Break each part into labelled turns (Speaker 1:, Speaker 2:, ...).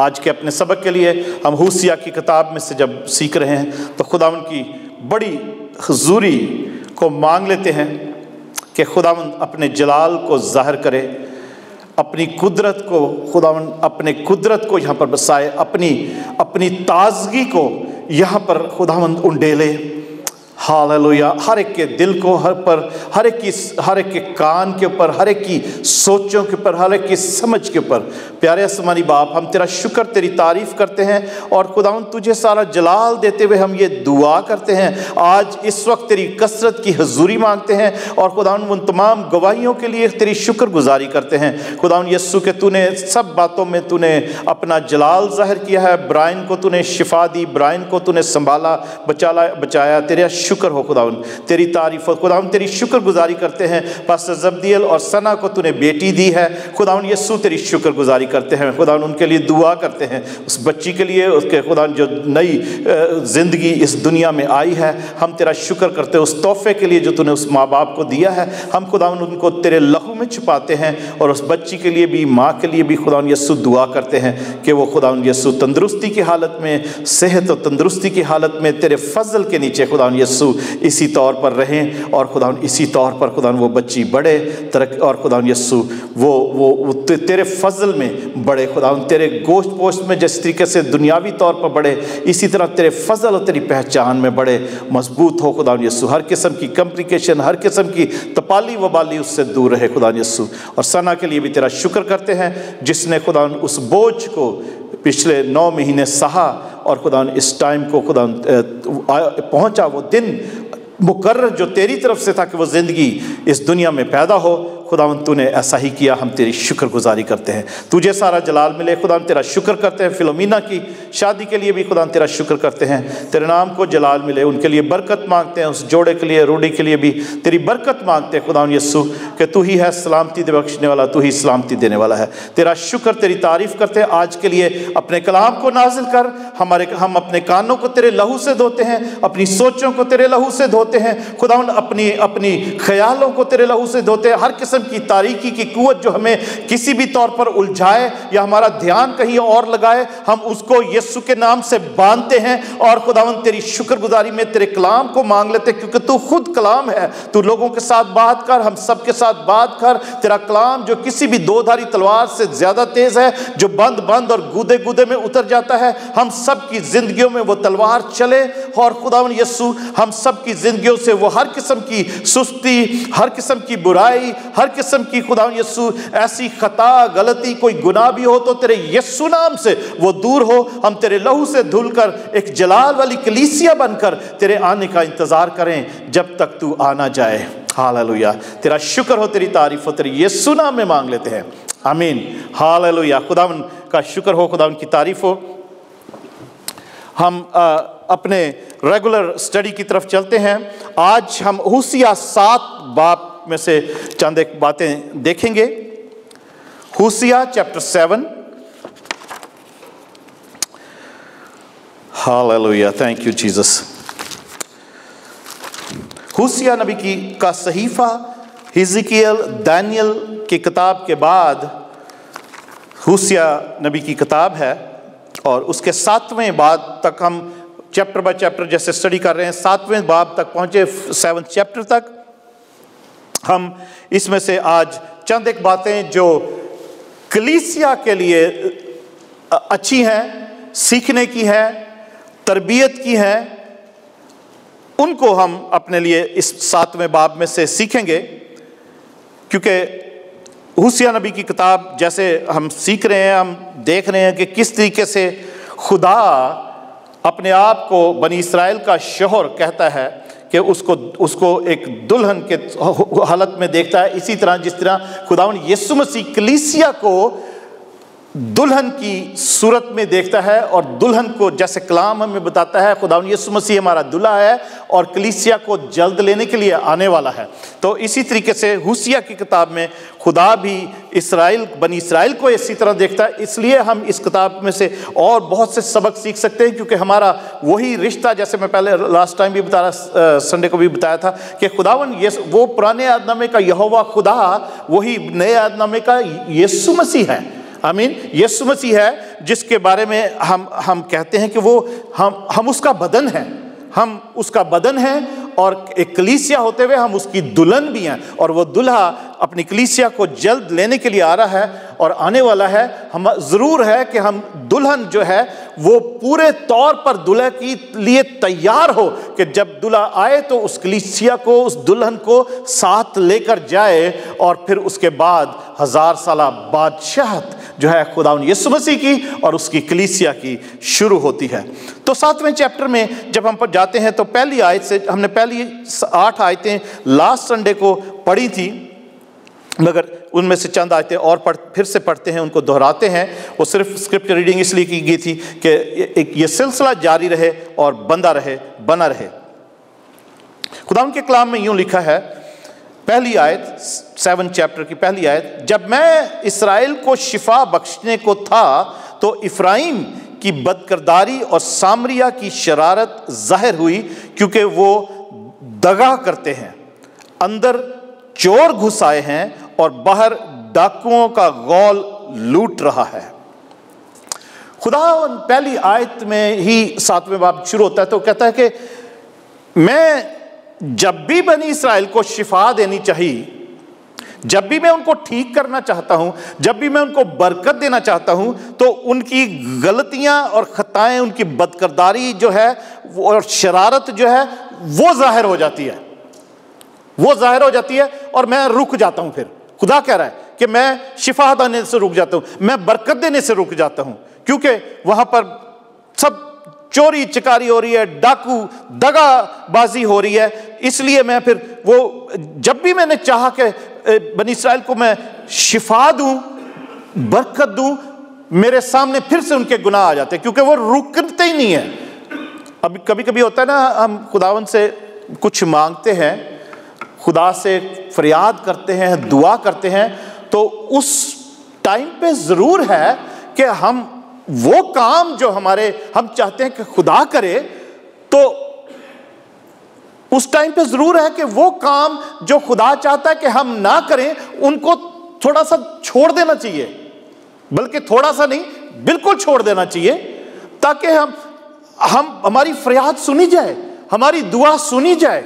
Speaker 1: آج کے اپنے سبق کے لیے ہم ہوسیہ کی کتاب میں سے جب سیکھ رہے ہیں تو خداوند کی بڑی حضوری کو مانگ لیتے ہیں کہ خداوند اپنے جلال کو ظاہر کرے، اپنی قدرت کو، خداوند اپنے قدرت کو یہاں پر بسائے، اپنی تازگی کو یہاں پر خداوند انڈیلے۔ ہاللویہ۔ ہر ایک کے دل کو، ہر ایک کے کان کے اوپر، ہر ایک کی سوچوں کے اوپر، ہر ایک کی سمجھ کے اوپر۔ پیارے آسمانی باپ، ہم تیرا شکر، تیری تعریف کرتے ہیں اور خداوند تجھے سارا جلال دیتے ہوئے ہم یہ دعا کرتے ہیں، آج اس وقت تیری کثرت کی حضوری مانگتے ہیں اور خداوند ان تمام گواہیوں کے لیے تیری شکر گزاری کرتے ہیں۔ خداوند یسوع کہ تو نے سب باتوں میں تو نے اپنا جلال ظاہر کیا ہے، برائن کو تو نے شفا دی، برائن کو تو نے سنبھالا، بچایا۔ تیرا شکر ہو خداوند، تیری تعریف ہو خداوند، تیری شکر گزاری کرتے ہیں۔ پاسٹر زبدیل اور ثنا کو تو نے بیٹی دی ہے خداوند یسوع، تیری شکر گزاری کرتے ہیں خداوند، ان کے لیے دعا کرتے ہیں، اس بچی کے لیے، اس کے خداوند جو نئی زندگی اس دنیا میں آئی ہے، ہم تیرا شکر کرتے ہیں اس تحفے کے لیے جو تو نے اس ماں باپ کو دیا ہے۔ ہم خداوند ان کو تیرے لہو میں چھپاتے ہیں اور اس بچی کے لیے بھی، ماں کے لیے بھی خداوند یسوع دعا کرتے ہیں کہ وہ خداوند یسوع تندرستی کی حالت میں، صحت و تندرستی کی حالت میں تیرے فضل کے نیچے خداوند یسوع اسی طور پر رہیں اور خداوند اسی طور پر خداوند وہ بچی بڑھے اور خداوند یسوع وہ تیرے فضل میں بڑھے خداوند، تیرے گوشت پوشت میں جس طریقے سے دنیاوی طور پر بڑھے، اسی طرح تیرے فضل اور تیری پہچان میں بڑھے، مضبوط ہو خداوند یسوع، ہر قسم کی کمپلیکیشن، ہر قسم کی تپالی وبالی اس سے دور رہے خداوند یسوع۔ اور ثنا کے لیے بھی تیرا شکر کرتے ہیں جس نے خداوند اس بوجھ کو پچھلے 9 مہینے سہا اور خداوند اس ٹائم کو خداوند پہنچا، وہ دن مقرر جو تیری طرف سے تھا کہ وہ زندگی اس دنیا میں پیدا ہو، خداوند تو نے ایسا ہی کیا، ہم تیری شکر گزاری کرتے ہیں، تجھے سارا جلال ملے خداوند، تیرا شکر کرتے ہیں۔ فلومینا کی شادی کے لیے بھی خداوند تیرا شکر کرتے ہیں، تیرے نام کو جلال ملے، ان کے لیے برکت مانگتے ہیں، اس جوڑے کے لیے، روڈی کے لیے بھی تیری برکت مانگتے ہیں خداوند یسوع کہ تو ہی ہے سلامتی دے بخشنے والا، تو ہی سلامتی دینے والا ہے۔ تیرا شکر، تیری تعریف کرتے ہیں، آج کے لیے اپنے کلام کو نازل کر، ہم اپنے کانوں کو تیرے لہو سے دھوتے ہیں، اپنی سوچوں کو تیرے لہو سے دھوتے ہیں خداوند، اپنی خیالوں کو تیرے لہو سے دھوتے ہیں، ہر قسم کی تاریکی کی قوت جو ہمیں کسی بھی طور پر الجھائے یا ہمارا دھیان کہیں اور لگائے، ہم اس کو یسوع کے نام سے باندھتے ہیں اور خداوند تیری شکر گزاری میں تیرے کلام کو مانگ لیتے ہیں، کیونکہ تو خود کلام ہے، تو لوگوں کے ساتھ بات کر، ہم سب کے ساتھ بات کر، تیرا کلام جو کسی بھی دو دھاری تلوار سے زیادہ تیز ہے، جو بند اور گودے میں اتر جاتا ہے، ہم سب کی زندگیوں میں وہ تلوار چلے اور خداوند یسوع ہم سب کی زندگیوں سے وہ ہر قسم کی سستی، ہر قسم کی برائی، ہر قسم کی خداوند یسوع ایسی خطا، غلطی، کوئی گناہ بھی ہو تو تیرے یسوع نام سے وہ دور ہو، ہم تیرے لہو سے دھل کر ایک جلال والی کلیسیا بن کر تیرے آنے کا انتظار کریں جب تک تو آنا جائے۔ ہاللویہ۔ تیرا شکر ہو، تیری تعریف ہو، تیرے یسوع نام میں مانگ لیتے ہیں، آمین۔ ہاللویہ۔ خداوند کا شکر ہو، خداوند کی تعریف ہو۔ ہم اپنے ریگولر سٹڈی کی طرف چلتے ہیں۔ آج ہم ہوسیہ 7 باب میں سے چند ایک باتیں دیکھیں گے۔ Hosea chapter 7۔ Hallelujah, thank you Jesus. Hosea نبی کا صحیفہ، حزقیل، دانیل کی کتاب کے بعد ہوسیہ نبی کی کتاب ہے اور اس کے 7ویں باب تک ہم چیپٹر بائی چیپٹر جیسے سٹڈی کر رہے ہیں، 7ویں باب تک پہنچے، 7 چیپٹر تک۔ ہم اس میں سے آج چند ایک باتیں جو کلیسیا کے لیے اچھی ہیں، سیکھنے کی ہیں، تربیت کی ہیں، ان کو ہم اپنے لیے اس 7ویں باب میں سے سیکھیں گے، کیونکہ ہوسیہ نبی کی کتاب جیسے ہم سیکھ رہے ہیں، ہم دیکھ رہے ہیں کہ کس طریقے سے خدا اپنے آپ کو بنی اسرائیل کا شوہر کہتا ہے کہ اس کو ایک دلہن کے حالت میں دیکھتا ہے، اسی طرح جس طرح خداوند یسوع مسیح کلیسیا کو دلہن کی صورت میں دیکھتا ہے اور دلہن کو جیسے کلام ہمیں بتاتا ہے خداوند یسوع مسیح ہمارا دلہا ہے اور کلیسیا کو جلد لینے کے لیے آنے والا ہے، تو اسی طریقے سے ہوسیہ کی کتاب میں خدا بھی بنی اسرائیل کو اسی طرح دیکھتا ہے۔ اس لیے ہم اس کتاب میں سے اور بہت سے سبق سیکھ سکتے ہیں، کیونکہ ہمارا وہی رشتہ، جیسے میں پہلے لاسٹ ٹائم بھی بتا رہا، سنڈے کو بھی بتایا تھا کہ خداوند وہ پرانے عہد نامے کا یہوہ خدا وہی نئے عہد نامے کا یسوع مسیح ہے، آمین، یسوع مسیح ہے جس کے بارے میں ہم کہتے ہیں کہ وہ ہم اس کا بدن ہیں، ہم اس کا بدن ہیں، اور ایک کلیسیا ہوتے ہوئے ہم اس کی دلہن بھی ہیں، اور وہ دلہا اپنی کلیسیا کو جلد لینے کے لیے آ رہا ہے اور آنے والا ہے۔ ہم ضرور ہے کہ ہم دلہن جو ہے وہ پورے طور پر دلہے کے لیے تیار ہو کہ جب دلہا آئے تو اس کلیسیا کو، اس دلہن کو ساتھ لے کر جائے، اور پھر اس کے بعد 1000 سالہ بادشاہت جو ہے خداوند یسوع مسیح کی اور اس کی کلیسیا کی شروع ہوتی ہے۔ تو 7ویں چیپٹر میں جب ہم پر جاتے ہیں تو پہلی آیت سے ہم نے پہلی 8 آیتیں لاسٹ سنڈے کو پڑھی تھی، مگر ان میں سے چند آیتیں اور پھر سے پڑھتے ہیں، ان کو دہراتے ہیں۔ وہ صرف اسکرپٹ ریڈنگ اس لیے کی گئی تھی کہ یہ سلسلہ جاری رہے اور بنا رہے۔ خداوند کے کلام میں یوں لکھا ہے، پہلی آیت 7 چیپٹر کی پہلی آیت، جب میں اسرائیل کو شفا بخشنے کو تھا تو افرایم کی بدکرداری اور سامریہ کی شرارت ظاہر ہوئی، کیونکہ وہ دغا کرتے ہیں، اندر چور گھس آئے ہیں اور باہر ڈاکوؤں کا غول لوٹ رہا ہے۔ خدا پہلی آیت میں ہی 7ویں باب شروع ہوتا ہے تو کہتا ہے کہ میں جب بھی بنی اسرائیل کو شفا دینی چاہیے، جب بھی میں ان کو ٹھیک کرنا چاہتا ہوں، جب بھی میں ان کو برکت دینا چاہتا ہوں، تو ان کی غلطیاں اور خطائیں، ان کی بدکرداری جو ہے اور شرارت جو ہے وہ ظاہر ہو جاتی ہے، وہ ظاہر ہو جاتی ہے، اور میں رک جاتا ہوں۔ پھر خدا کہہ رہا ہے کہ میں شفا دینے سے رک جاتا ہوں، میں برکت دینے سے رک جاتا ہوں، کیونکہ وہاں پر سب چوری چکاری ہو رہی ہے، ڈاکو دغا بازی ہو رہی ہے۔ اس لیے میں پھر وہ جب بھی میں نے چاہا کہ بنی اسرائیل کو میں شفا دوں، برکت دوں، میرے سامنے پھر سے ان کے گناہ آ جاتے ہیں، کیونکہ وہ رکتے ہی نہیں ہیں۔ اب کبھی کبھی ہوتا ہے نا، ہم خداوند سے کچھ مانگتے ہیں، خدا سے فریاد کرتے ہیں، دعا کرتے ہیں، تو اس ٹائم پہ ضرور ہے کہ ہم وہ کام جو ہم چاہتے ہیں کہ خدا کرے، تو اس ٹائم پہ ضرور ہے کہ وہ کام جو خدا چاہتا ہے کہ ہم نہ کریں، ان کو تھوڑا سا چھوڑ دینا چاہیے، بلکہ تھوڑا سا نہیں، بالکل چھوڑ دینا چاہیے، تاکہ ہماری فریاد سنی جائے، ہماری دعا سنی جائے۔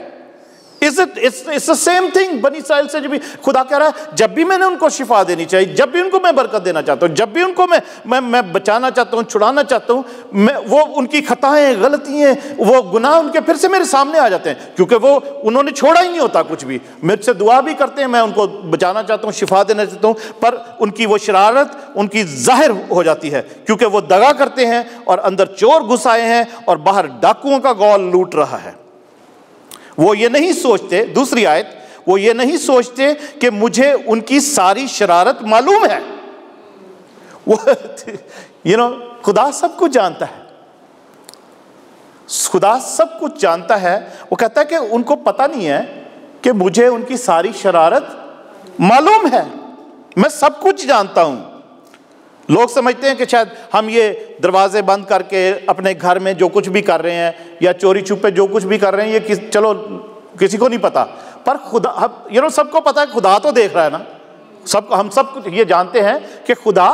Speaker 1: It's the same thing بنی اسرائیل سے بھی خدا کہہ رہا ہے، جب بھی میں نے ان کو شفا دینی چاہیے، جب بھی ان کو میں برکت دینا چاہتا ہوں، جب بھی ان کو میں بچانا چاہتا ہوں، چھڑانا چاہتا ہوں، وہ ان کی خطائیں، غلطیاں، وہ گناہ ان کے پھر سے میرے سامنے آ جاتے ہیں، کیونکہ وہ انہوں نے چھوڑا ہی نہیں ہوتا کچھ بھی۔ مجھ سے دعا بھی کرتے ہیں، میں ان کو بچانا چاہتا ہوں، شفا دینا چاہتا ہوں، پر ان کی وہ شرارت ان کی ظاہر ہو جاتی ہے، کیونکہ وہ دغا کرتے ہیں اور اندر چور گھس آئے ہیں اور باہر ڈاکوؤں کا غول لوٹ رہا ہے۔ وہ یہ نہیں سوچتے، دوسری آیت، وہ یہ نہیں سوچتے کہ مجھے ان کی ساری شرارت معلوم ہے۔ وہ خدا سب کچھ جانتا ہے، خدا سب کچھ جانتا ہے۔ وہ کہتا ہے کہ ان کو پتہ نہیں ہے کہ مجھے ان کی ساری شرارت معلوم ہے، میں سب کچھ جانتا ہوں۔ لوگ سمجھتے ہیں کہ شاید ہم یہ دروازے بند کر کے اپنے گھر میں جو کچھ بھی کر رہے ہیں، یا چوری چھپے جو کچھ بھی کر رہے ہیں، یہ چلو کسی کو نہیں پتا، پر خدا سب کو پتا ہے، خدا تو دیکھ رہا ہے نا۔ ہم سب کچھ یہ جانتے ہیں کہ خدا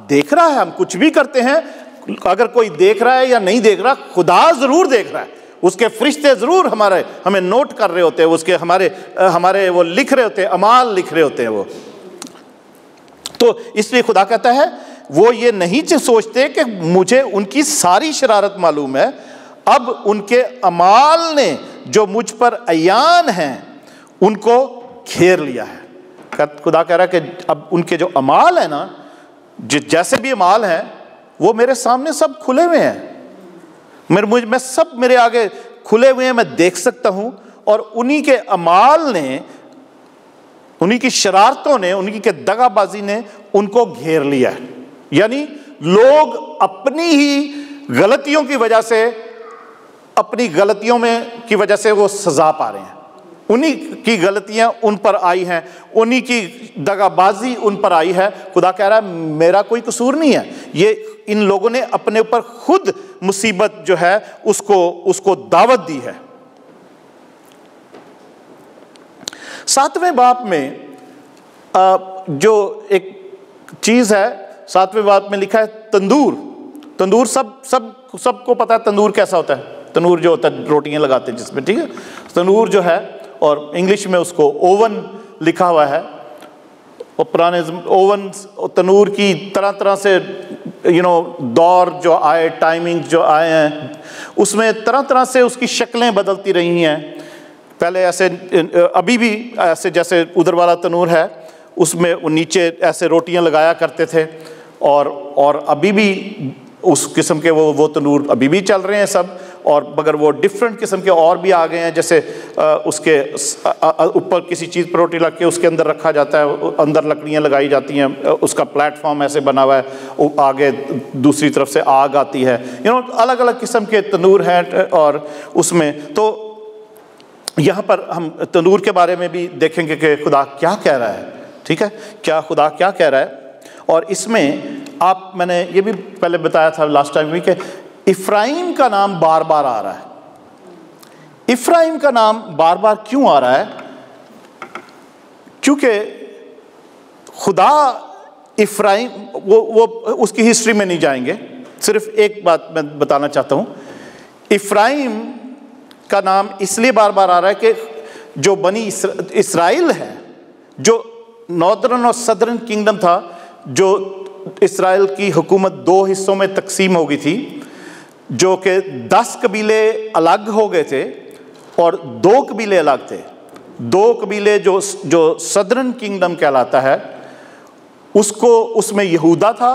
Speaker 1: دیکھ رہا ہے، ہم کچھ بھی کرتے ہیں، اگر کوئی دیکھ رہا ہے یا نہیں دیکھ رہا، خدا ضرور دیکھ رہا ہے۔ اس کے فرشتے ضرور ہمیں نوٹ کر رہے ہوتے ہیں، اس کے ہمارے وہ لکھ رہے ہوتے ہیں، اعمال لکھ رہے ہوتے ہیں وہ۔ تو اس لیے خدا کہتا ہے وہ یہ نہیں سوچتے کہ مجھے ان کی ساری شرارت معلوم ہے، اب ان کے اعمال نے جو مجھ پر عیان ہیں ان کو گھیر لیا ہے۔ خدا کہہ رہا ہے کہ اب ان کے جو اعمال ہیں نا، جیسے بھی اعمال ہیں، وہ میرے سامنے سب کھلے ہوئے ہیں، میں سب میرے آگے کھلے ہوئے ہیں، میں دیکھ سکتا ہوں، اور انہی کے اعمال نے، انہی کی شرارتوں نے، انہی کے دغا بازی نے ان کو گھیر لیا ہے۔ یعنی لوگ اپنی ہی غلطیوں کی وجہ سے، اپنی غلطیوں کی وجہ سے وہ سزا پا رہے ہیں، انہی کی غلطیاں ان پر آئی ہیں، انہی کی دغا بازی ان پر آئی ہے۔ خدا کہہ رہا ہے میرا کوئی قصور نہیں ہے، یہ ان لوگوں نے اپنے اوپر خود مصیبت جو ہے اس کو دعوت دی ہے۔ 7ویں باب میں جو ایک چیز ہے، 7ویں باب میں لکھا ہے تندور، تندور سب کو پتا ہے تندور کیسا ہوتا ہے. تندور جو ہوتا ہے روٹیاں لگاتے ہیں جس میں, ٹھیک ہے. تندور جو ہے, اور انگلش میں اس کو اوون لکھا ہوا ہے, اور پرانے اوون تنور کی طرح طرح سے دور جو آئے, ٹائمنگ جو آئے ہیں, اس میں طرح طرح سے اس کی شکلیں بدلتی رہی ہیں. پہلے ایسے, ابھی بھی ایسے جیسے ادھر والا تنور ہے اس میں وہ نیچے ایسے روٹیاں لگایا کرتے تھے, اور ابھی بھی اس قسم کے وہ تنور ابھی بھی چل رہے ہیں سب, اور مگر وہ ڈفرینٹ قسم کے اور بھی آ گئے ہیں. جیسے اس کے اوپر کسی چیز پر روٹی رکھ کے اس کے اندر رکھا جاتا ہے, اندر لکڑیاں لگائی جاتی ہیں, اس کا پلیٹ فارم ایسے بنا ہوا ہے, آگے دوسری طرف سے آگ آتی ہے. الگ الگ قسم کے تنور ہیں. اور اس میں تو یہاں پر ہم تنور کے بارے میں بھی دیکھیں گے کہ خدا کیا کہہ رہا ہے, ٹھیک ہے, کیا خدا کیا کہہ رہا ہے. اور اس میں میں نے یہ بھی پہلے بتایا تھا لاسٹ ٹائم بھی کہ افرائیم کا نام بار بار آ رہا ہے. افرائیم کا نام بار بار کیوں آ رہا ہے؟ کیونکہ خدا افرائیم, وہ اس کی ہسٹری میں نہیں جائیں گے, صرف ایک بات میں بتانا چاہتا ہوں. افرائیم کا نام اس لیے بار بار آ رہا ہے کہ جو بنی اسرائیل ہے, جو ناردرن اور سدرن کنگڈم تھا, جو اسرائیل کی حکومت 2 حصوں میں تقسیم ہو گئی تھی, جو کہ 10 قبیلے الگ ہو گئے تھے اور 2 قبیلے الگ تھے. 2 قبیلے جو سدرن کنگڈم کہلاتا ہے, اس میں یہودا تھا,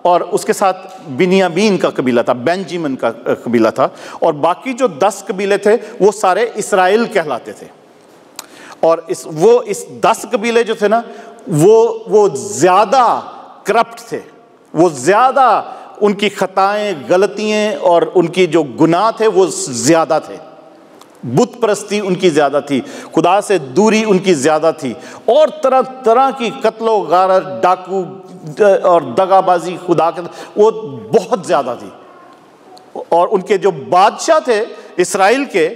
Speaker 1: اور اس کے ساتھ بنیامین کا قبیلہ تھا, بینجیمن کا قبیلہ تھا, اور باقی جو 10 قبیلے تھے وہ سارے اسرائیل کہلاتے تھے. اور اس 10 قبیلے جو تھے نا, وہ زیادہ کرپٹ تھے, وہ زیادہ ان کی خطائیں, غلطیاں اور ان کی جو گناہ تھے وہ زیادہ تھے. بت پرستی ان کی زیادہ تھی, خدا سے دوری ان کی زیادہ تھی, اور طرح طرح کی قتل و غارت, ڈاکو اور دغا بازی خدا کے وہ بہت زیادہ تھی. اور ان کے جو بادشاہ تھے اسرائیل کے,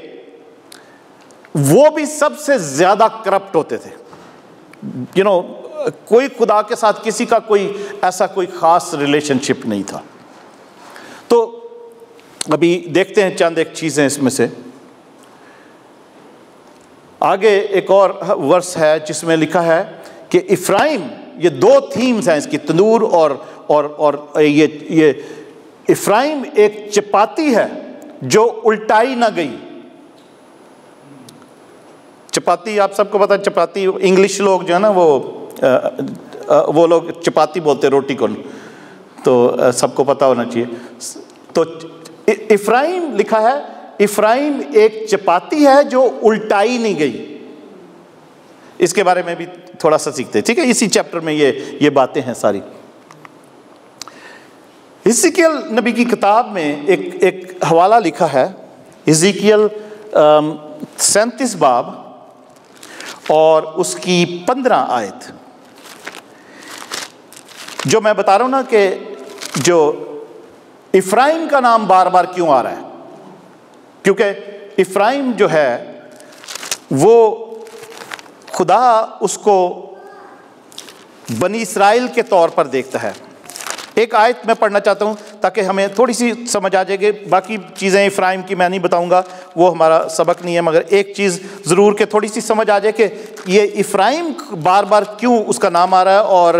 Speaker 1: وہ بھی سب سے زیادہ کرپٹ ہوتے تھے. کوئی خدا کے ساتھ کسی کا ایسا کوئی خاص ریلیشن شپ نہیں تھا. تو ابھی دیکھتے ہیں چند ایک چیزیں اس میں سے. آگے ایک اور ورس ہے جس میں لکھا ہے کہ افرائیم, یہ 2 تھیمز ہیں اس کی, تندور اور یہ افرائیم ایک چپاتی ہے جو الٹائی نہ گئی. چپاتی آپ سب کو پتا ہے, چپاتی انگلش لوگ جو ہے نا وہ لوگ چپاتی بولتے روٹی کو, تو سب کو پتا ہونا چاہیے. تو افرائیم لکھا ہے, افرائیم ایک چپاتی ہے جو الٹائی نہیں گئی. اس کے بارے میں بھی تھوڑا سا سیکھتے ہیں, ٹھیک ہے. اسی چیپٹر میں یہ باتیں ہیں ساری. حزقیل نبی کی کتاب میں ایک حوالہ لکھا ہے, حزقیل 37 باب اور اس کی 15 آیت. جو میں بتا رہا ہوں نا کہ جو افرائیم کا نام بار بار کیوں آ رہا ہے, کیونکہ افرائیم جو ہے وہ خدا اس کو بنی اسرائیل کے طور پر دیکھتا ہے. ایک آیت میں پڑھنا چاہتا ہوں تاکہ ہمیں تھوڑی سی سمجھ آ جائے گی. باقی چیزیں افرائیم کی میں نہیں بتاؤں گا, وہ ہمارا سبق نہیں ہے, مگر ایک چیز ضرور کہ تھوڑی سی سمجھ آ جائے کہ یہ افرائیم بار بار کیوں اس کا نام آ رہا ہے, اور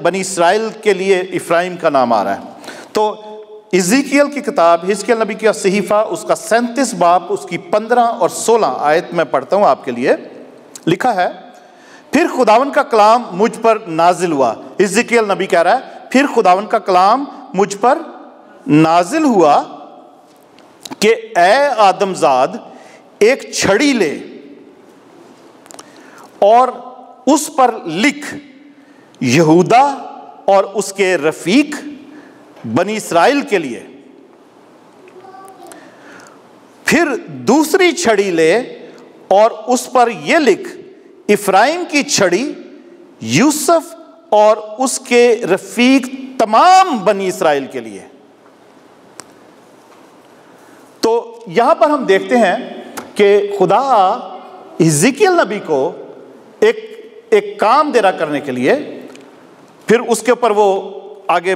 Speaker 1: بنی اسرائیل کے لیے افرائیم کا نام آ رہا ہے. تو حزقیل کی کتاب, حزقیل نبی کا صحیفہ, اس کا 37 باب, اس کی 15 اور 16 آیت میں پڑھتا ہوں آپ کے لیے. لکھا ہے, پھر خداوند کا کلام مجھ پر نازل ہوا. حزقیل نبی کہہ رہا ہے, پھر خداوند کا کلام مجھ پر نازل ہوا کہ اے آدم زاد, ایک چھڑی لے اور اس پر لکھ, یہودا اور اس کے رفیق بنی اسرائیل کے لیے. پھر دوسری چھڑی لے اور اس پر یہ لکھ, افرائیم کی چھڑی, یوسف اور اس کے رفیق تمام بنی اسرائیل کے لیے. تو یہاں پر ہم دیکھتے ہیں کہ خدا حزقیل نبی کو ایک کام دے رہا کرنے کے لیے. پھر اس کے اوپر وہ آگے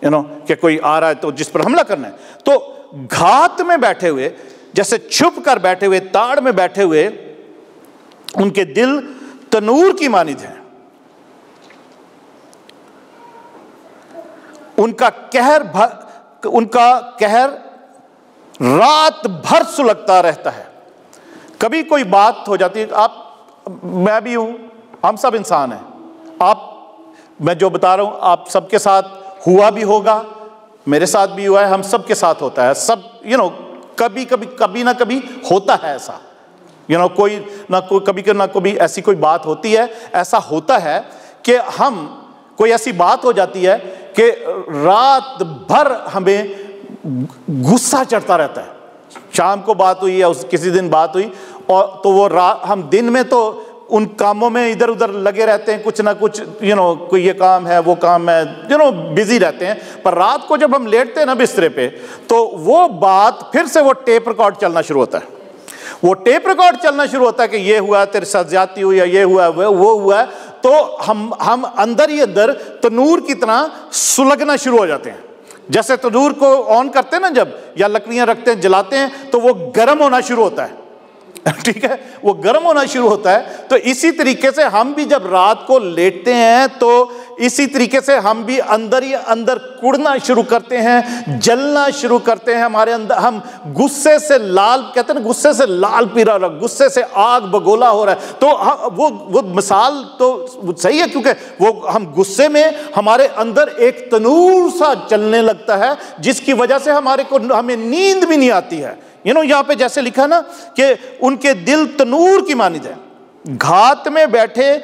Speaker 1: کہ کوئی آ رہا ہے تو جس پر حملہ کرنا ہے. تو گھات میں بیٹھے ہوئے, جیسے چھپ کر بیٹھے ہوئے, تاڑ میں بیٹھے ہوئے, ان کے دل تنور کی مانند ہیں. ان کا قہر رات بھر سلگتا رہتا ہے. کبھی کوئی بات ہو جاتی ہے, میں بھی ہوں, ہم سب انسان ہیں. میں جو بتا رہا ہوں آپ سب کے ساتھ ہوا بھی ہوگا, میرے ساتھ بھی ہوا ہے, ہم سب کے ساتھ ہوتا ہے. سب کبھی نہ کبھی ہوتا ہے ایسا. کوئی نہ کبھی ایسی کوئی بات ہوتی ہے, ایسا ہوتا ہے کہ کوئی ایسی بات ہو جاتی ہے کہ رات بھر ہمیں غصہ چڑھتا رہتا ہے. شام کو بات ہوئی یا کسی دن بات ہوئی, اور تو وہ ہم دن میں تو ان کاموں میں ادھر ادھر لگے رہتے ہیں, کچھ نہ کچھ کوئی یہ کام ہے وہ کام ہے, بزی رہتے ہیں. پر رات کو جب ہم لیٹتے ہیں نا بسترے پہ, تو وہ بات پھر سے وہ ٹیپ ریکارڈ چلنا شروع ہوتا ہے. وہ ٹیپ ریکارڈ چلنا شروع ہوتا ہے کہ یہ ہوا, تیرے ساتھ زیادتی ہوئی, یا یہ ہوا, وہ ہوا. تو ہم اندر ہی اندر تنور کی طرح سلگنا شروع ہو جاتے ہیں. جیسے تنور کو آن کرتے ہیں نا جب, یا لکڑیاں رکھتے ہیں جلاتے ہیں, تو وہ گرم ہونا شروع ہوتا ہے. ٹھیک ہے, وہ گرم ہونا شروع ہوتا ہے. تو اسی طریقے سے ہم بھی جب رات کو لیٹتے ہیں تو اسی طریقے سے ہم بھی اندر ہی اندر کڑنا شروع کرتے ہیں, جلنا شروع کرتے ہیں. ہمارے اندر ہم غصے سے لال, کہتے ہیں نا غصے سے لال پیرا رہا, غصے سے آگ بگولا ہو رہا ہے. تو وہ مثال تو صحیح ہے, کیونکہ وہ ہم غصے میں ہمارے اندر ایک تنور سا چلنے لگتا ہے, جس کی وجہ سے ہمیں نیند بھی نہیں آتی ہے. یہاں پہ جیسے لکھا نا کہ ان کے دل تنور کی مانند ہے. گھات میں بیٹھے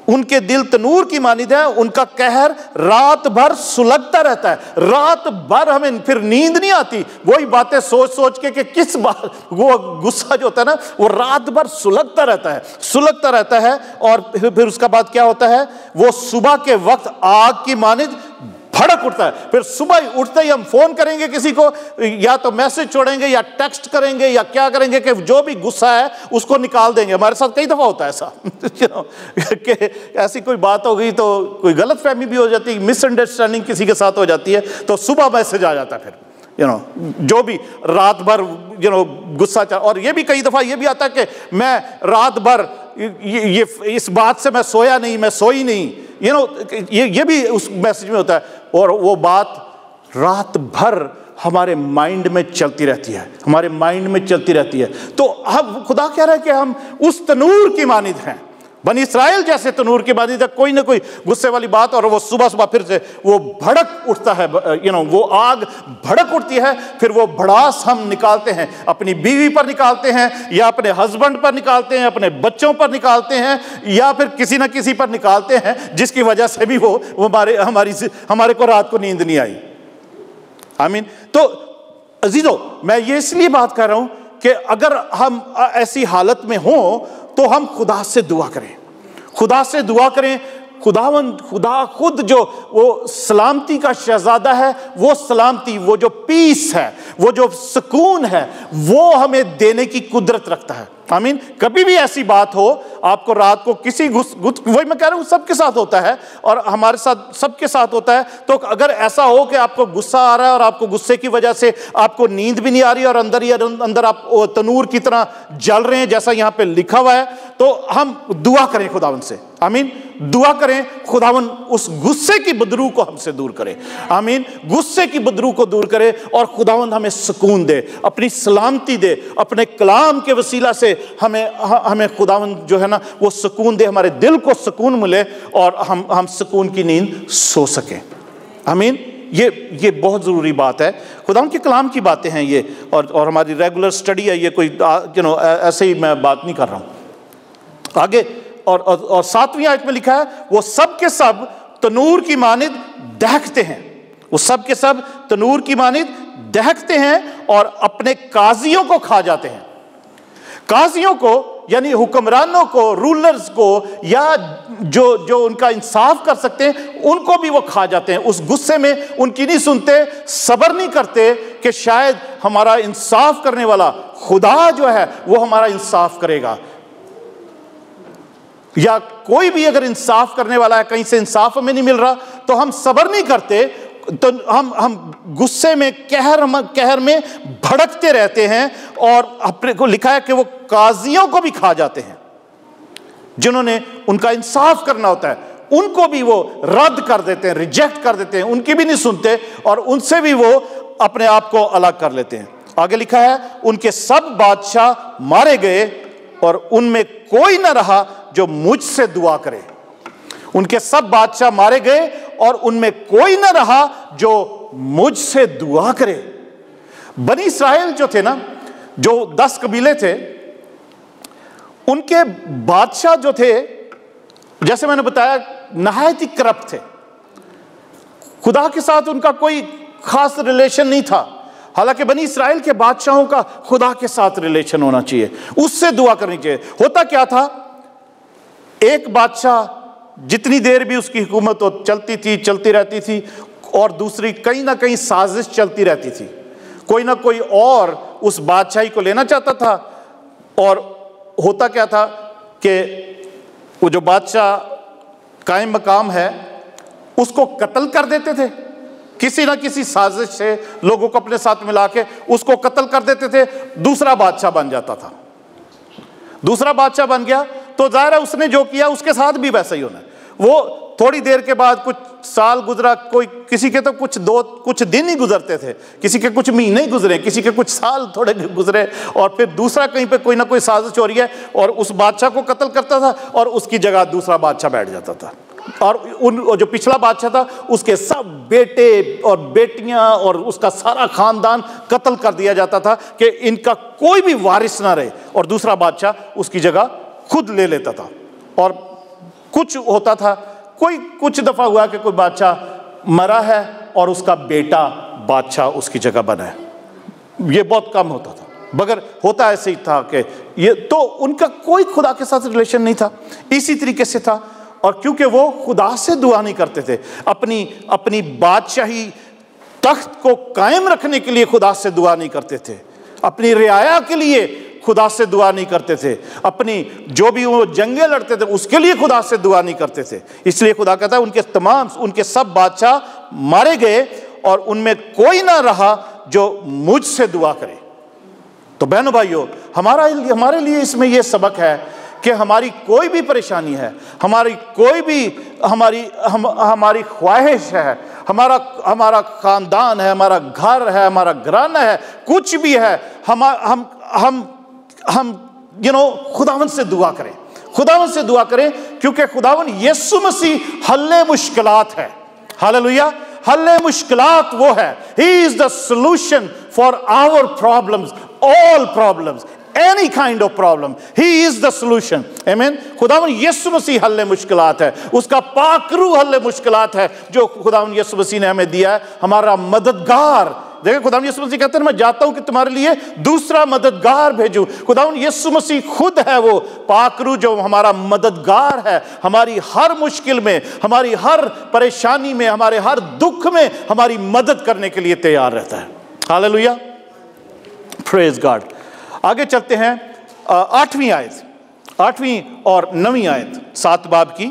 Speaker 1: ان کے دل تنور کی مانند ہے, ان کا قہر رات بھر سلگتا رہتا ہے. رات بھر ہمیں پھر نیند نہیں آتی, وہی باتیں سوچ سوچ کے کہ کس بات, وہ غصہ جو ہوتا ہے نا وہ رات بھر سلگتا رہتا ہے. اور پھر اس کا بعد کیا ہوتا ہے, وہ صبح کے وقت آگ کی مانند بھڑک اٹھتا ہے. پھر صبح ہی اٹھتے ہی ہم فون کریں گے کسی کو, یا تو میسج چھوڑیں گے, یا ٹیکسٹ کریں گے, یا کیا کریں گے کہ جو بھی غصہ ہے اس کو نکال دیں گے. ہمارے ساتھ کئی دفعہ ہوتا ہے ایسا کہ ایسی کوئی بات ہو گئی تو کوئی غلط فہمی بھی ہو جاتی, مس انڈرسٹینڈنگ کسی کے ساتھ ہو جاتی ہے, تو صبح میسج آ جاتا ہے. پھر جو بھی رات بھر غصہ اور یہ بھی کئی دفعہ یہ بھی آتا ہے کہ میں رات بھر اس بات سے میں سویا نہیں, میں سوئی نہیں, یہ بھی اس میسج میں ہوتا ہے. اور وہ بات رات بھر ہمارے مائنڈ میں چلتی رہتی ہے, تو اب خدا کہہ رہا ہے کہ ہم اس تنور کی مانند ہیں, بنی اسرائیل جیسے تنور کی مانند ہے. کوئی نہ کوئی غصے والی بات, اور وہ صبح پھر سے وہ بھڑک اٹھتا ہے, وہ آگ بھڑک اٹھتی ہے. پھر وہ بھڑاس ہم نکالتے ہیں, اپنی بیوی پر نکالتے ہیں, یا اپنے ہسبینڈ پر نکالتے ہیں, اپنے بچوں پر نکالتے ہیں, یا پھر کسی نہ کسی پر نکالتے ہیں, جس کی وجہ سے بھی وہ ہمارے کو رات کو نیند نہیں آئی. آمین. تو عزیزو, میں یہ اس لیے بات کر رہا ہوں کہ اگر ہم ایسی حالت میں ہوں تو ہم خدا سے دعا کریں. خدا خود جو وہ سلامتی کا شہزادہ ہے, وہ سلامتی, وہ جو پیس ہے, وہ جو سکون ہے, وہ ہمیں دینے کی قدرت رکھتا ہے. آمین. کبھی بھی ایسی بات ہو آپ کو رات کو کسی وہی میں کہہ رہا ہوں سب کے ساتھ ہوتا ہے, اور ہمارے ساتھ سب کے ساتھ ہوتا ہے. تو اگر ایسا ہو کہ آپ کو غصہ آ رہا ہے, اور آپ کو غصے کی وجہ سے آپ کو نیند بھی نہیں آ رہی, اور اندر آپ تنور کی طرح جل رہے ہیں جیسا یہاں پہ لکھا ہوا ہے, تو ہم دعا کریں خداوند سے. آمین. دعا کریں خداوند اس غصے کی بدرو کو ہم سے دور کرے. آمین. غصے کی بدرو کو دور کرے, اور خداوند ہمیں سکون دے, اپنی سلامتی دے, اپنے کلام کے وسیلہ سے ہمیں خداوند جو ہے نا وہ سکون دے, ہمارے دل کو سکون ملے, اور ہم سکون کی نیند سو سکیں. آمین. یہ بہت ضروری بات ہے. خداوند کے کلام کی باتیں ہیں یہ, اور ہماری ریگولر سٹڈی ہے یہ, کوئی ایسے ہی میں بات نہیں کر رہا ہوں. آگے اور 7ویں آیت میں لکھا ہے, وہ سب کے سب تنور کی مانند دہکتے ہیں. وہ سب کے سب تنور کی مانند دہکتے ہیں, اور اپنے قاضیوں کو کھا جاتے ہیں. قاضیوں کو یعنی حکمرانوں کو, رولرز کو, یا جو ان کا انصاف کر سکتے ہیں, ان کو بھی وہ کھا جاتے ہیں. اس غصے میں ان کی نہیں سنتے, صبر نہیں کرتے کہ شاید ہمارا انصاف کرنے والا خدا جو ہے وہ ہمارا انصاف کرے گا, یا کوئی بھی اگر انصاف کرنے والا ہے, کہیں سے انصاف ہمیں نہیں مل رہا, تو ہم صبر نہیں کرتے. تو ہم غصے میں قہر میں بھڑکتے رہتے ہیں، اور اپنے کو لکھا ہے کہ وہ قاضیوں کو بھی کھا جاتے ہیں، جنہوں نے ان کا انصاف کرنا ہوتا ہے ان کو بھی وہ رد کر دیتے ہیں، ریجیکٹ کر دیتے ہیں، ان کی بھی نہیں سنتے، اور ان سے بھی وہ اپنے آپ کو الگ کر لیتے ہیں۔ آگے لکھا ہے ان کے سب بادشاہ مارے گئے اور ان میں کوئی نہ رہا جو مجھ سے دعا کرے۔ ان کے سب بادشاہ مارے گئے اور ان میں کوئی نہ رہا جو مجھ سے دعا کرے۔ بنی اسرائیل جو تھے نا، جو 10 قبیلے تھے، ان کے بادشاہ جو تھے، جیسے میں نے بتایا، نہایت ہی کرپٹ تھے، خدا کے ساتھ ان کا کوئی خاص ریلیشن نہیں تھا۔ حالانکہ بنی اسرائیل کے بادشاہوں کا خدا کے ساتھ ریلیشن ہونا چاہیے، اس سے دعا کرنی چاہیے۔ ہوتا کیا تھا، ایک بادشاہ جتنی دیر بھی اس کی حکومت چلتی تھی، چلتی رہتی تھی، اور دوسری کہیں نہ کہیں سازش چلتی رہتی تھی، کوئی نہ کوئی اور اس بادشاہی کو لینا چاہتا تھا، اور ہوتا کیا تھا کہ وہ جو بادشاہ قائم مقام ہے اس کو قتل کر دیتے تھے، کسی نہ کسی سازش سے لوگوں کو اپنے ساتھ ملا کے اس کو قتل کر دیتے تھے، دوسرا بادشاہ بن جاتا تھا۔ دوسرا بادشاہ بن گیا تو ظاہر ہے اس نے جو کیا اس کے ساتھ بھی ویسا ہی ہونا ہے۔ وہ تھوڑی دیر کے بعد، کچھ سال گزرا، کوئی کسی کے تو کچھ دن ہی گزرتے تھے، کسی کے کچھ مہینے ہی گزرے، کسی کے کچھ سال تھوڑے گزرے، اور پھر دوسرا کہیں پہ کوئی نہ کوئی سازش ہو رہی ہے، اور اس بادشاہ کو قتل کرتا تھا اور اس کی جگہ دوسرا بادشاہ بیٹھ جاتا تھا، اور جو پچھلا بادشاہ تھا اس کے سب بیٹے اور بیٹیاں اور اس کا سارا خاندان قتل کر دیا جاتا تھا کہ ان کا کوئی بھی وارث نہ رہے، اور دوسرا بادشاہ اس کی جگہ خود لے لیتا تھا۔ اور کچھ ہوتا تھا، کچھ دفعہ ہوا کہ کوئی بادشاہ مرا ہے اور اس کا بیٹا بادشاہ اس کی جگہ بنا ہے، یہ بہت کم ہوتا تھا، مگر ہوتا ایسے ہی تھا کہ یہ تو ان کا کوئی خدا کے ساتھ ریلیشن نہیں تھا، اسی طریقے سے تھا۔ اور کیونکہ وہ خدا سے دعا نہیں کرتے تھے، اپنی بادشاہی تخت کو قائم رکھنے کے لیے خدا سے دعا نہیں کرتے تھے، اپنی رعایا کے لیے خدا سے دعا نہیں کرتے تھے، اپنی جو بھی وہ جنگیں لڑتے تھے اس کے لیے خدا سے دعا نہیں کرتے تھے، اس لیے خدا کہتا ہے ان کے سب بادشاہ مارے گئے اور ان میں کوئی نہ رہا جو مجھ سے دعا کرے۔ تو بہنوں بھائیو، ہمارے لیے اس میں یہ سبق ہے کہ ہماری کوئی بھی پریشانی ہے، ہماری کوئی بھی ہماری خواہش ہے، ہمارا خاندان ہے، ہمارا گھر ہے، ہمارا گھرانہ ہے، کچھ بھی ہے، ہم خداوند سے دعا کریں، خداوند سے دعا کریں، کیونکہ خداوند یسوع مسیح حل مشکلات ہے۔ ہاللویا، حل مشکلات وہ ہے، He is the solution for our problems, all problems, any kind of problem, He is the solution. Amen. خداوند یسوع مسیح حل مشکلات ہے، اس کا پاک روح حل مشکلات ہے جو خداوند یسوع مسیح نے ہمیں دیا ہے، ہمارا مددگار۔ دیکھیں خداوند یسوع مسیح کہتے ہیں میں جاتا ہوں کہ تمہارے لیے دوسرا مددگار بھیجوں۔ خداوند یسوع مسیح خود ہے وہ پاک روح جو ہمارا مددگار ہے، ہماری ہر مشکل میں، ہماری ہر پریشانی میں، ہمارے ہر دکھ میں ہماری مدد کرنے کے لیے تیار رہتا ہے۔ ہاللویا، پریز گاڈ۔ آگے چلتے ہیں 8ویں آیت، 8ویں اور 9ویں آیت 7 باب کی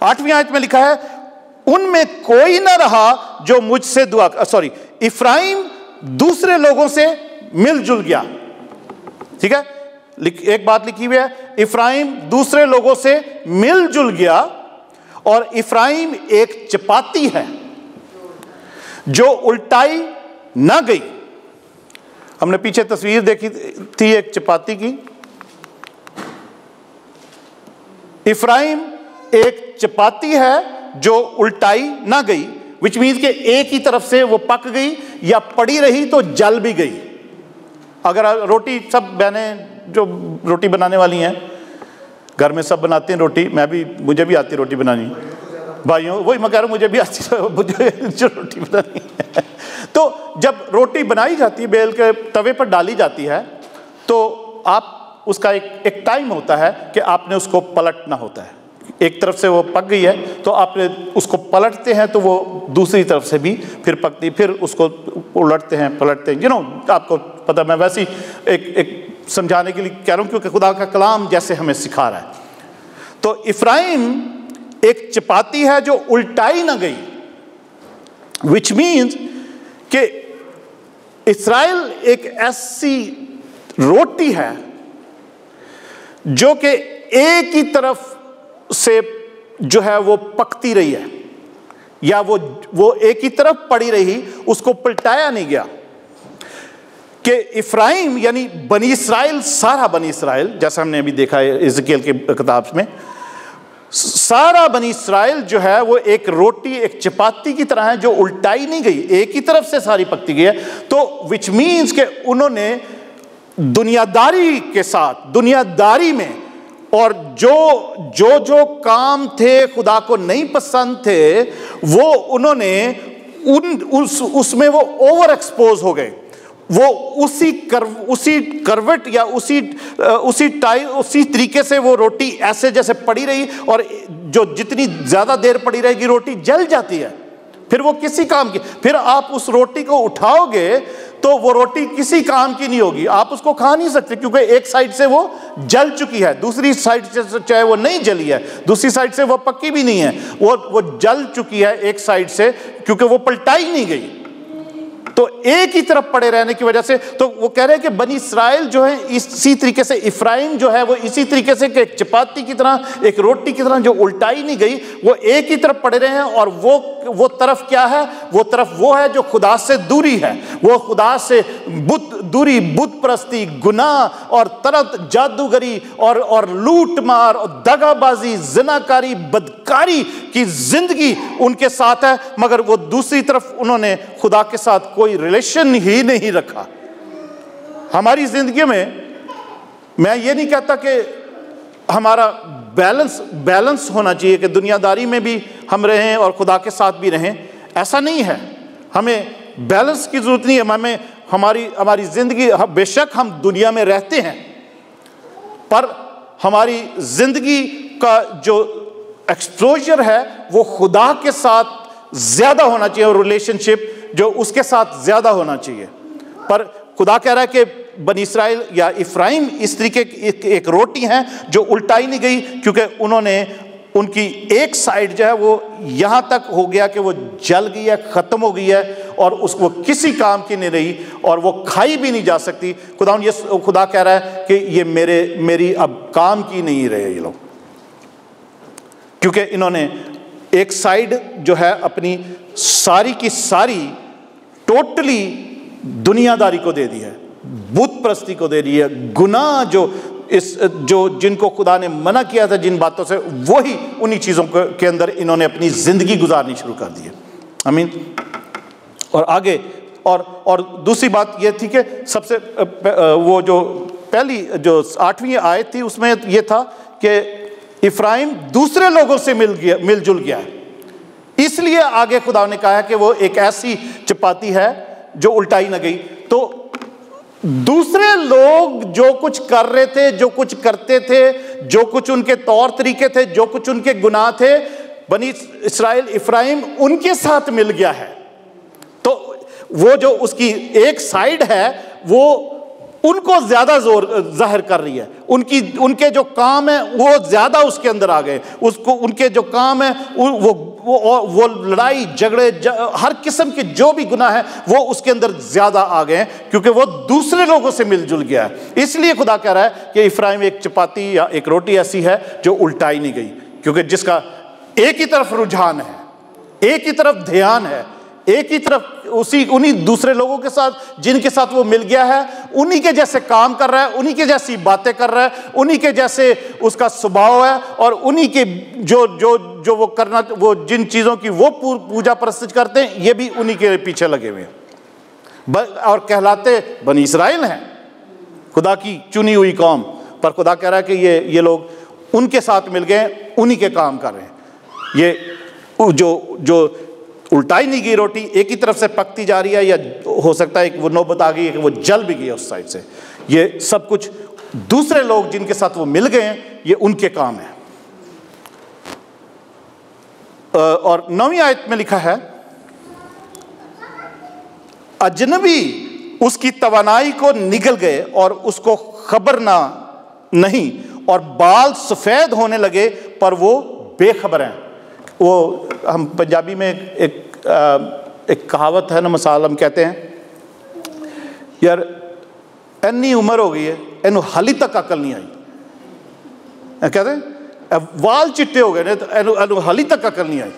Speaker 1: 8ویں آیت میں لکھا ہے ان میں کوئی نہ رہا جو مجھ سے افرایم دوسرے لوگوں سے مل جل گیا۔ ٹھیک ہے، ایک بات لکھی ہوئی ہے، افرایم دوسرے لوگوں سے مل جل گیا، اور افرایم ایک چپاتی ہے جو الٹائی نہ گئی۔ ہم نے پیچھے تصویر دیکھی تھی ایک چپاتی کی۔ افرایم ایک چپاتی ہے جو الٹائی نہ گئی، which means کہ ایک ہی طرف سے وہ پک گئی یا پڑی رہی تو جل بھی گئی۔ اگر روٹی، سب بہنیں جو روٹی بنانے والی ہیں گھر میں سب بناتے ہیں روٹی، مجھے بھی آتی روٹی بنانی، بھائیوں وہی میں کہہ رہا ہوں، مجھے بھی آتی مجھے جو روٹی بنانی ہے۔ تو جب روٹی بنائی جاتی ہے، بیل کے توے پر ڈالی جاتی ہے، تو آپ اس کا ایک ٹائم ہوتا ہے کہ آپ نے اس کو پلٹنا ہوتا ہے۔ ایک طرف سے وہ پک گئی ہے تو آپ نے اس کو پلٹتے ہیں تو وہ دوسری طرف سے بھی پھر پکتی، پھر اس کو الٹتے ہیں پلٹتے ہیں، آپ کو پتہ، میں ویسے ہی ایک سمجھانے کے لیے کہہ رہا ہوں کیونکہ خدا کا کلام جیسے ہمیں سکھا رہا ہے۔ تو افرایم ایک چپاتی ہے جو الٹائی نہ گئی، which means کہ اسرائیل ایک ایسی روٹی ہے جو کہ ایک ہی طرف سے جو ہے وہ پکتی رہی ہے، یا وہ ایک ہی طرف پڑی رہی، اس کو پلٹایا نہیں گیا. کہ افرایم یعنی بنی اسرائیل، سارا بنی اسرائیل، جیسا ہم نے ابھی دیکھا ہے حزقیل کی کتاب میں، سارا بنی اسرائیل جو ہے وہ ایک روٹی، ایک چپاتی کی طرح ہے جو الٹائی نہیں گئی، ایک ہی طرف سے ساری پکتی گئی ہے. تو which means کہ انہوں نے دنیا داری کے ساتھ، دنیا داری میں، اور جو کام تھے خدا کو نہیں پسند تھے، وہ انہوں نے اس میں وہ اوور ایکسپوز ہو گئے. وہ اسی کروٹ یا اسی طریقے سے وہ روٹی ایسے جیسے پڑی رہی، اور جو جتنی زیادہ دیر پڑی رہے گی روٹی جل جاتی ہے، پھر وہ کسی کام کی. پھر آپ اس روٹی کو اٹھاؤ گے تو وہ روٹی کسی کام کی نہیں ہوگی، آپ اس کو کھا نہیں سکتے، کیونکہ ایک سائڈ سے وہ جل چکی ہے، دوسری سائڈ سے چاہے وہ نہیں جلی ہے، دوسری سائڈ سے وہ پکی بھی نہیں ہے، وہ جل چکی ہے ایک سائڈ سے، کیونکہ وہ پلٹائی نہیں گئی. تو ایک ہی طرف پڑے رہنے کی وجہ سے، تو وہ کہہ رہے ہیں کہ بنی اسرائیل جو ہے اسی طریقے سے، افرایم جو ہے وہ اسی طریقے سے کہ ایک چپاتی کی طرح، ایک روٹی کی طرح جو الٹائی نہیں گئی، وہ ایک ہی طرف پڑے رہے ہیں. اور وہ طرف کیا ہے؟ وہ طرف وہ ہے جو خدا سے دوری ہے، وہ خدا سے دوری، بت پرستی، گناہ اور طرد، جادوگری اور لوٹ مار اور دغا بازی، زناکاری، بدکاری کی زندگی ان کے ساتھ ہے. مگر وہ دوسری طرف انہوں نے خدا کے ساتھ کوئی ریلیشن ہی نہیں رکھا. ہماری زندگی میں یہ نہیں کہتا کہ ہمارا بیلنس ہونا چاہیے کہ دنیا داری میں بھی ہم رہیں اور خدا کے ساتھ بھی رہیں، ایسا نہیں ہے. ہمیں بیلنس کی ضرورت نہیں ہے. ہمیں ہماری زندگی، بے شک ہم دنیا میں رہتے ہیں، پر ہماری زندگی کا جو ایکسپوجر ہے وہ خدا کے ساتھ زیادہ ہونا چاہیے، اور ریلیشن شپ جو اس کے ساتھ زیادہ ہونا چاہیے. پر خدا کہہ رہا ہے کہ بنی اسرائیل یا افرایم اس طریقے ایک روٹی ہیں جو الٹائی نہیں گئی، کیونکہ انہوں نے، ان کی ایک سائڈ جو ہے وہ یہاں تک ہو گیا کہ وہ جل گئی ہے، ختم ہو گئی ہے، اور اس کو کسی کام کی نہیں رہی، اور وہ کھائی بھی نہیں جا سکتی. خدا کہہ رہا ہے کہ یہ میری اب کام کی نہیں رہے یہ لوگ، کیونکہ انہوں نے ایک سائڈ جو ہے اپنی ساری کی ساری ٹوٹلی دنیا داری کو دے دی ہے، بت پرستی کو دے دی ہے. گناہ جو جن کو خدا نے منع کیا تھا جن باتوں سے، وہی انہی چیزوں کے اندر انہوں نے اپنی زندگی گزارنی شروع کر دی ہے. آمین. اور آگے اور دوسری بات یہ تھی کہ سب سے وہ جو پہلی جو 8ویں آیت تھی اس میں یہ تھا کہ افرایم دوسرے لوگوں سے مل جل گیا ہے. اس لیے آگے خدا نے کہا ہے کہ وہ ایک ایسی چپاتی ہے جو الٹائی نہ گئی. تو دوسرے لوگ جو کچھ کر رہے تھے، جو کچھ کرتے تھے، جو کچھ ان کے طور طریقے تھے، جو کچھ ان کے گناہ تھے، بنی اسرائیل افرایم ان کے ساتھ مل گیا ہے. تو وہ جو اس کی ایک سائڈ ہے وہ ان کو زیادہ زور ظاہر کر رہی ہے. ان کے جو کام ہیں وہ زیادہ اس کے اندر آ گئے. ان کے جو کام ہیں وہ لڑائی جھگڑے، ہر قسم کے جو بھی گناہ ہیں وہ اس کے اندر زیادہ آ گئے ہیں، کیونکہ وہ دوسرے لوگوں سے مل جل گیا ہے. اس لیے خدا کہہ رہا ہے کہ افرایم ایک چپاتی یا ایک روٹی ایسی ہے جو الٹائی نہیں گئی، کیونکہ جس کا ایک ہی طرف رجحان ہے، ایک ہی طرف دھیان ہے، ایک ہی طرف انہی دوسرے لوگوں کے ساتھ جن کے ساتھ وہ مل گیا ہے، انہی کے جیسے کام کر رہا ہے، انہی کے جیسی باتیں کر رہا ہے، انہی کے جیسے اس کا سبھاؤ ہے، اور انہی کے جو وہ کرنا، وہ جن چیزوں کی وہ پوجا پرستش کرتے ہیں یہ بھی انہی کے پیچھے لگے ہوئے ہیں، اور کہلاتے بنی اسرائیل ہیں، خدا کی چنی ہوئی قوم. پر خدا کہہ رہا ہے کہ یہ لوگ ان کے ساتھ مل گئے، انہی کے کام کر رہے ہیں. یہ جو الٹائی نہیں گئی روٹی ایک ہی طرف سے پکتی جا رہی ہے، یا ہو سکتا ہے کہ وہ نوبت آ گئی ہے کہ وہ جل بھی گئی ہے اس سائڈ سے. یہ سب کچھ دوسرے لوگ جن کے ساتھ وہ مل گئے ہیں، یہ ان کے کام ہے. اور 9ویں آیت میں لکھا ہے، اجنبی اس کی توانائی کو نگل گئے اور اس کو خبر نہیں، اور بال سفید ہونے لگے پر وہ بے خبر ہیں. وہ ہم پنجابی میں ایک کہاوت ہے نا، مثال ہم کہتے ہیں یار اینی عمر ہو گئی ہے اینو حالی تک عقل نہیں آئی، کہتے ہیں وال چٹے ہو گئے نے تو اینو حالی تک عقل نہیں آئی،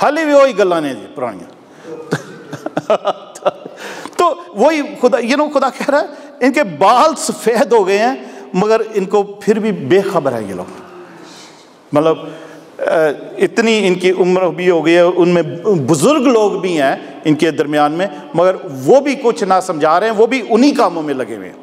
Speaker 1: حالی بھی وہی گلاں نے جی پرانیاں تو وہی خدا کہہ رہا ہے ان کے بال سفید ہو گئے ہیں مگر ان کو پھر بھی بے خبر ہے یہ لوگ، مطلب اتنی ان کی عمر بھی ہو گئی ہے، ان میں بزرگ لوگ بھی ہیں ان کے درمیان میں، مگر وہ بھی کچھ نہ سمجھا رہے ہیں، وہ بھی انہی کاموں میں لگے ہوئے ہیں،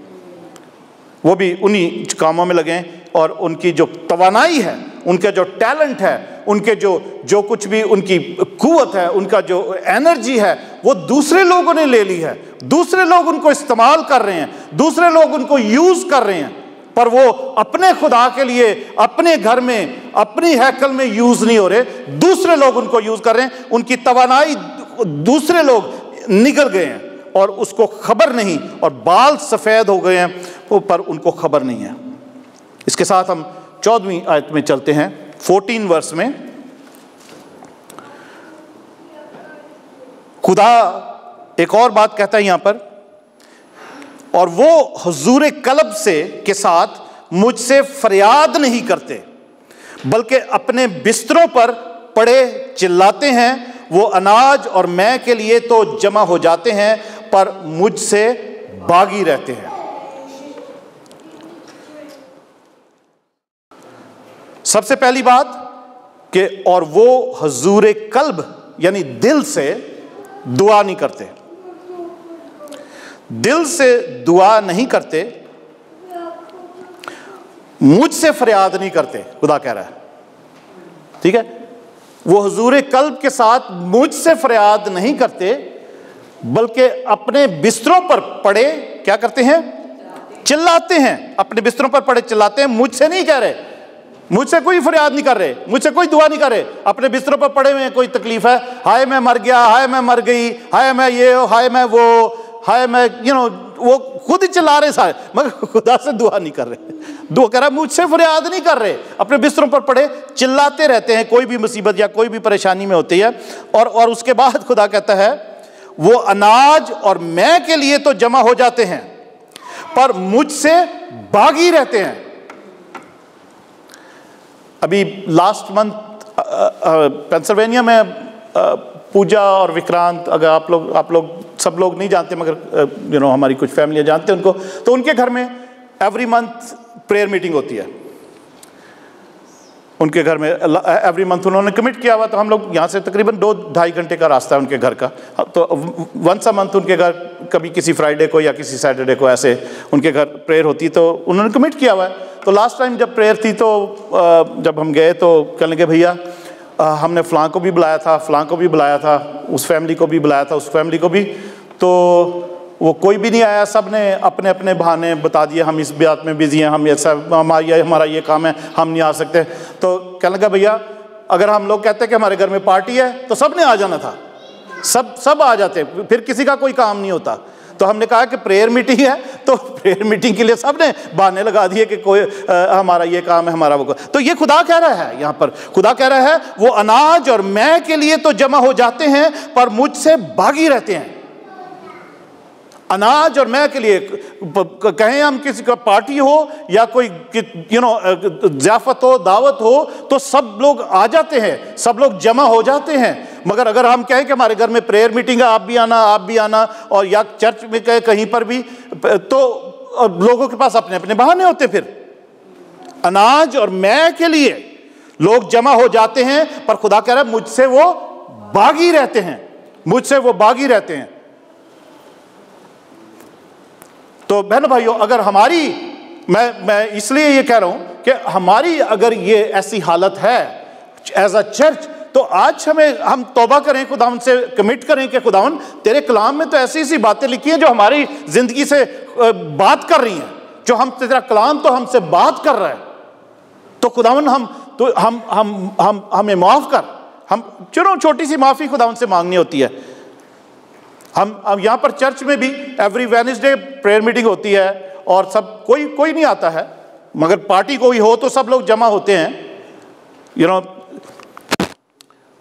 Speaker 1: وہ بھی انہی کاموں میں لگے ہیں، اور ان کی جو توانائی ہے، ان کا جو ٹیلنٹ ہے، ان کے جو کچھ بھی ان کی قوت ہے، ان کا جو انرجی ہے، وہ دوسرے لوگوں نے لے لی ہے، دوسرے لوگ ان کو استعمال کر رہے ہیں، دوسرے لوگ ان کو یوز کر رہے ہیں، پر وہ اپنے خدا کے لیے اپنے گھر میں اپنی ہیکل میں یوز نہیں ہو رہے، دوسرے لوگ ان کو یوز کر رہے ہیں، ان کی توانائی دوسرے لوگ نگل گئے ہیں اور اس کو خبر نہیں، اور بال سفید ہو گئے ہیں پر ان کو خبر نہیں ہے۔ اس کے ساتھ ہم 14ویں آیت میں چلتے ہیں، 14 ورس میں خدا ایک اور بات کہتا ہے یہاں پر، اور وہ حضور قلب کے ساتھ مجھ سے فریاد نہیں کرتے بلکہ اپنے بستروں پر پڑے چلاتے ہیں، وہ اناج اور میں کے لیے تو جمع ہو جاتے ہیں پر مجھ سے باغی رہتے ہیں۔ سب سے پہلی بات کہ اور وہ حضور قلب یعنی دل سے دعا نہیں کرتے، دل سے دعا نہیں کرتے، مجھ سے فریاد نہیں کرتے، خدا کہہ رہا ہے، ٹھیک ہے، وہ حضور قلب کے ساتھ مجھ سے فریاد نہیں کرتے بلکہ اپنے بستروں پر پڑے کیا کرتے ہیں؟ چلاتے ہیں، اپنے بستروں پر پڑے چلاتے ہیں، مجھ سے نہیں کہہ رہے، مجھ سے کوئی فریاد نہیں کر رہے، مجھ سے کوئی دعا نہیں کر رہے، اپنے بستروں پر پڑے ہوئے ہیں، کوئی تکلیف ہے، ہائے میں مر گیا، ہائے میں مر گئی، ہائے میں یہ، ہائے میں وہ، ہائے میں وہ خود ہی چلا رہے سارے، مگر خدا سے دعا نہیں کر رہے، دعا کر رہا مجھ سے فریاد نہیں کر رہے، اپنے بستروں پر پڑے چلاتے رہتے ہیں کوئی بھی مصیبت یا کوئی بھی پریشانی میں ہوتی ہے، اور اس کے بعد خدا کہتا ہے وہ اناج اور میں کے لیے تو جمع ہو جاتے ہیں پر مجھ سے باغی رہتے ہیں۔ ابھی لاسٹ منتھ پینسلوینیا میں پوجا اور وکرانت، اگر آپ لوگ سب لوگ نہیں جانتے مگر ہماری کچھ فیملیاں جانتے ہیں ان کو، تو ان کے گھر میں ایوری منتھ پریئر میٹنگ ہوتی ہے، ان کے گھر میں ایوری منتھ انہوں نے کمٹ کیا ہوا، تو ہم لوگ یہاں سے تقریباً 2-2.5 گھنٹے کا راستہ ہے ان کے گھر کا، تو ونس اے منتھ ان کے گھر کبھی کسی فرائیڈے کو یا کسی سیٹرڈے کو ایسے ان کے گھر پریئر ہوتی، تو انہوں نے کمٹ کیا ہوا ہے۔ تو لاسٹ ٹائم جب پریئر تھی تو جب ہم گئے تو کہنے لگے بھیا ہم نے فلاں کو بھی بلایا تھا، فلاں کو بھی بلایا تھا، اس فیملی کو بھی بلایا تھا، اس فیملی کو بھی، تو وہ کوئی بھی نہیں آیا، سب نے اپنے اپنے بہانے بتا دیے، ہم اس بات میں بزی ہیں، ہم ایسا ہمارا یہ کام ہے، ہم نہیں آ سکتے۔ تو کہنے لگا بھیا اگر ہم لوگ کہتے کہ ہمارے گھر میں پارٹی ہے تو سب نے آ جانا تھا، سب آ جاتے، پھر کسی کا کوئی کام نہیں ہوتا۔ تو ہم نے کہا کہ پریئر میٹنگ ہے تو پریئر میٹنگ کے لیے سب نے بہانے لگا دیے کہ کوئی ہمارا یہ کام ہے، ہمارا وہ، تو یہ خدا کہہ رہا ہے یہاں پر، خدا کہہ رہا ہے وہ اناج اور میں کے لیے تو جمع ہو جاتے ہیں پر مجھ سے باغی رہتے ہیں۔ اناج اور میں کے لیے، کہیں ہم کسی کا پارٹی ہو یا کوئی ضیافت ہو، دعوت ہو، تو سب لوگ آ جاتے ہیں، سب لوگ جمع ہو جاتے ہیں، مگر اگر ہم کہیں کہ ہمارے گھر میں پریئر میٹنگ ہے، آپ بھی آنا، اور یا چرچ میں کہیں پر بھی، تو لوگوں کے پاس اپنے اپنے بہانے ہوتے، پھر اناج اور میں کے لیے لوگ جمع ہو جاتے ہیں پر خدا کہہ رہا ہے مجھ سے وہ باغی رہتے ہیں، مجھ سے وہ باغی رہتے ہیں۔ تو بہنوں بھائیوں، اگر ہماری، میں اس لیے یہ کہہ رہا ہوں کہ ہماری اگر یہ ایسی حالت ہے ایز اے چرچ، تو آج ہم توبہ کریں، خداوند سے کمٹ کریں کہ خداوند تیرے کلام میں تو ایسی باتیں لکھی ہیں جو ہماری زندگی سے بات کر رہی ہیں، جو تیرا کلام تو ہم سے بات کر رہا ہے، تو خداوند ہمیں معاف کر، ہم چلو چھوٹی سی معافی خداوند سے مانگنی ہوتی ہے۔ ہم یہاں پر چرچ میں بھی ایوری وینسڈے پریئر میٹنگ ہوتی ہے، اور سب کوئی نہیں آتا ہے، مگر پارٹی کوئی ہو تو سب لوگ جمع ہوتے ہیں،